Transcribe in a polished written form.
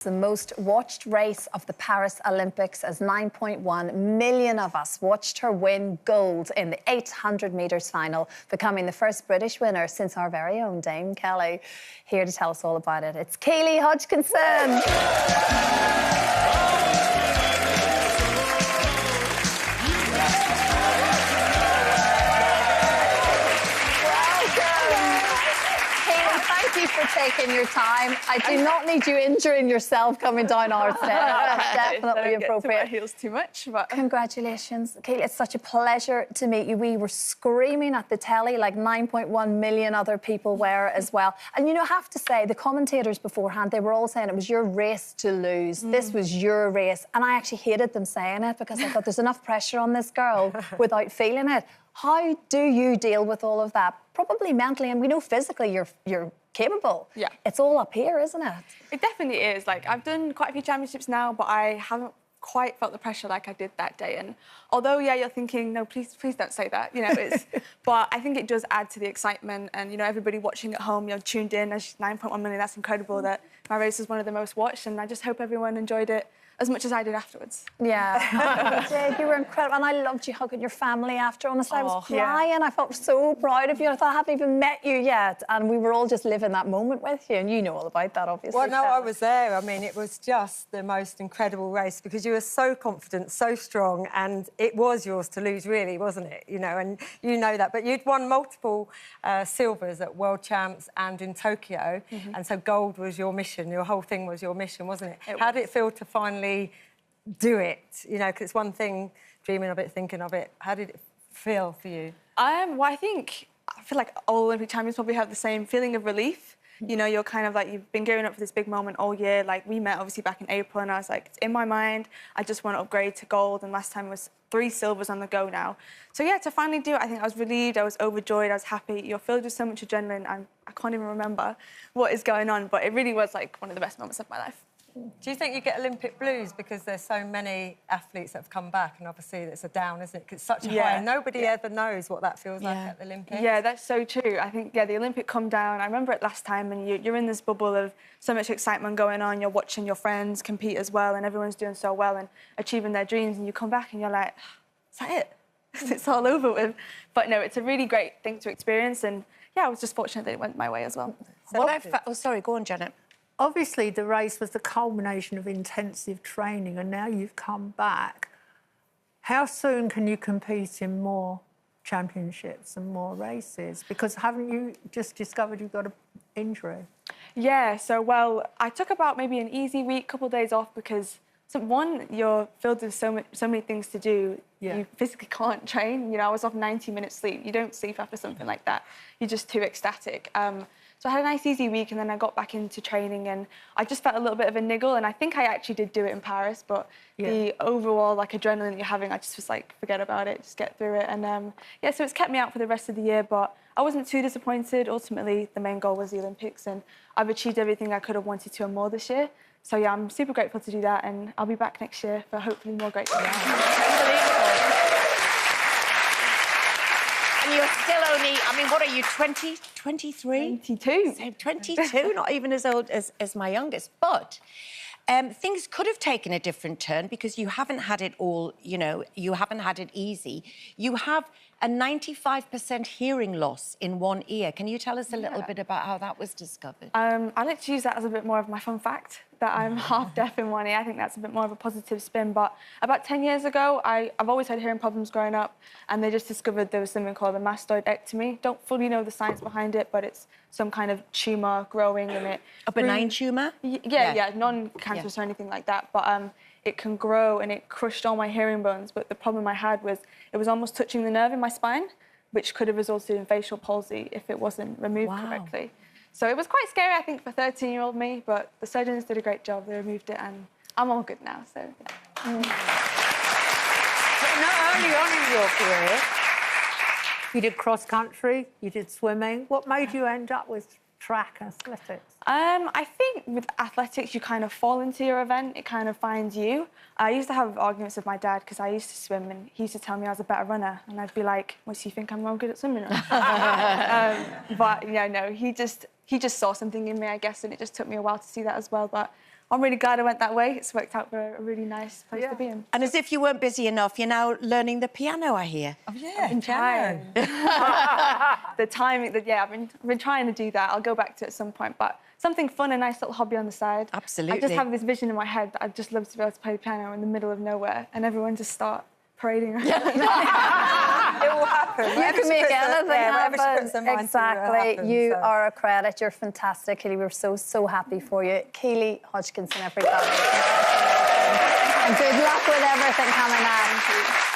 The most watched race of the Paris Olympics, as 9.1 million of us watched her win gold in the 800 metres final, becoming the first British winner since our very own Dame Kelly. Here to tell us all about it, it's Keely Hodgkinson. Thank you for taking your time. I do not need you injuring yourself coming down our stairs. That's definitely appropriate. Don't get to my heels too much, but... Congratulations, Keely. It's such a pleasure to meet you. We were screaming at the telly like 9.1 million other people were as well. And, you know, I have to say, the commentators beforehand, they were all saying it was your race to lose. This was your race. And I actually hated them saying it because I thought there's enough pressure on this girl without feeling it. How do you deal with all of that? Probably mentally, and we know physically you're capable. Yeah. It's all up here, isn't it? It definitely is. Like, I've done quite a few championships now, but I haven't quite felt the pressure like I did that day. And although, yeah, you're thinking, no, please don't say that, you know, it's... But I think it does add to the excitement and, you know, everybody watching at home, you're tuned in, as 9.1 million, that's incredible that my race was one of the most watched, and I just hope everyone enjoyed it as much as I did afterwards. Yeah, you did. You were incredible. And I loved you hugging your family after. Honestly, I was crying. Yeah. I felt so proud of you. I thought I haven't even met you yet. And we were all just living that moment with you. And you know all about that, obviously. Well, no, I was there. I mean, it was just the most incredible race because you were so confident, so strong, and it was yours to lose, really, wasn't it? You know, and you know that. But you'd won multiple silvers at World Champs and in Tokyo. And so gold was your mission. Your whole thing was your mission, wasn't it? How did it feel to finally do it, you know, because it's one thing dreaming of it, thinking of it. How did it feel for you? Well, I feel like all Olympic champions probably have the same feeling of relief. You know, you're kind of like, you've been gearing up for this big moment all year. Like, we met obviously back in April and I was like, it's in my mind, I just want to upgrade to gold, and last time was 3 silvers on the go now. So yeah, to finally do it, I think I was relieved, I was overjoyed, I was happy. You're filled with so much adrenaline, I can't even remember what is going on, but it really was like one of the best moments of my life. Do you think you get Olympic blues because there's so many athletes that have come back, and obviously it's a down, isn't it? Because it's such a high, and nobody ever knows what that feels like at the Olympics. Yeah, that's so true. I think, yeah, the Olympic come down. I remember it last time, and you're in this bubble of so much excitement going on. You're watching your friends compete as well, and everyone's doing so well and achieving their dreams, and you come back and you're like, is that it? It's all over with. But no, it's a really great thing to experience, and yeah, I was just fortunate that it went my way as well. Oh, sorry, go on, Janet. Obviously, the race was the culmination of intensive training, and now you've come back. How soon can you compete in more championships and more races? Because haven't you just discovered you've got an injury? Yeah, so, well, I took about maybe an easy week, couple of days off, because, one, you're filled with so many things to do. Yeah. You physically can't train. You know, I was off 90 minutes sleep. You don't sleep after something like that. You're just too ecstatic. So I had a nice, easy week, and then I got back into training, and I just felt a little bit of a niggle, and I think I actually did do it in Paris, but the overall, like, adrenaline that you're having, I just was like, forget about it, just get through it. And, yeah, so it's kept me out for the rest of the year, but I wasn't too disappointed. Ultimately, the main goal was the Olympics, and I've achieved everything I could have wanted to and more this year. So, yeah, I'm super grateful to do that, and I'll be back next year for hopefully more great things. Unbelievable. And you're still only, I mean, what are you, 20, 23? 22. So 22, not even as old as my youngest. But things could have taken a different turn because you haven't had it all, you know, you haven't had it easy. You have a 95% hearing loss in one ear. Can you tell us a little bit about how that was discovered? I like to use that as a bit more of my fun fact, that I'm half deaf in one ear. I think that's a bit more of a positive spin. But about 10 years ago, I've always had hearing problems growing up, and they just discovered there was something called a mastoidectomy. Don't fully know the science behind it, but it's some kind of tumour growing in it. A benign tumour? Yeah, non-cancerous or anything like that. But it can grow, and it crushed all my hearing bones. But the problem I had was it was almost touching the nerve in my spine, which could have resulted in facial palsy if it wasn't removed correctly. So it was quite scary, I think, for 13-year-old me, but the surgeons did a great job. They removed it, and I'm all good now, so... But not early on in your career, you did cross-country, you did swimming. What made you end up with track athletics? I think with athletics, you kind of fall into your event. It kind of finds you. I used to have arguments with my dad because I used to swim, and he used to tell me I was a better runner, and I'd be like, "What, do you think I'm good at swimming?" But yeah, no, he just saw something in me, I guess, and it just took me a while to see that as well. But I'm really glad I went that way. It's worked out for a really nice place to be in. And as if you weren't busy enough, you're now learning the piano, I hear. Oh, yeah. I've been trying. The timing, I've been trying to do that. I'll go back to it at some point, but something fun, a nice little hobby on the side. Absolutely. I just have this vision in my head that I'd just love to be able to play the piano in the middle of nowhere and everyone just start parading around. It will happen. You can make anything happen. Exactly. You are a credit. You're fantastic, Keely. We're so happy for you. Keely Hodgkinson, everybody. And good luck with everything coming out.